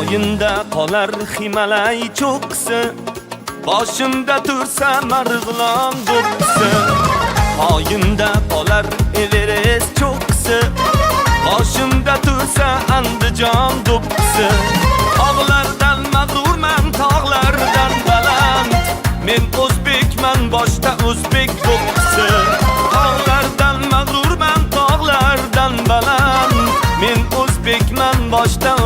Poyinda qolar Himalay cho'qqisi, boshimda tursa Marg'ilon do'qqisi. Poyinda qolar Everest cho'qqisi, boshimda tursa Andijon do'qqisi. Tog'lardan mag'rurman, tog'lardan baland, men o'zbekman, boshda o'zbek do'qqisi. Tog'lardan mag'rurman, tog'lardan baland, men o'zbekman, boshda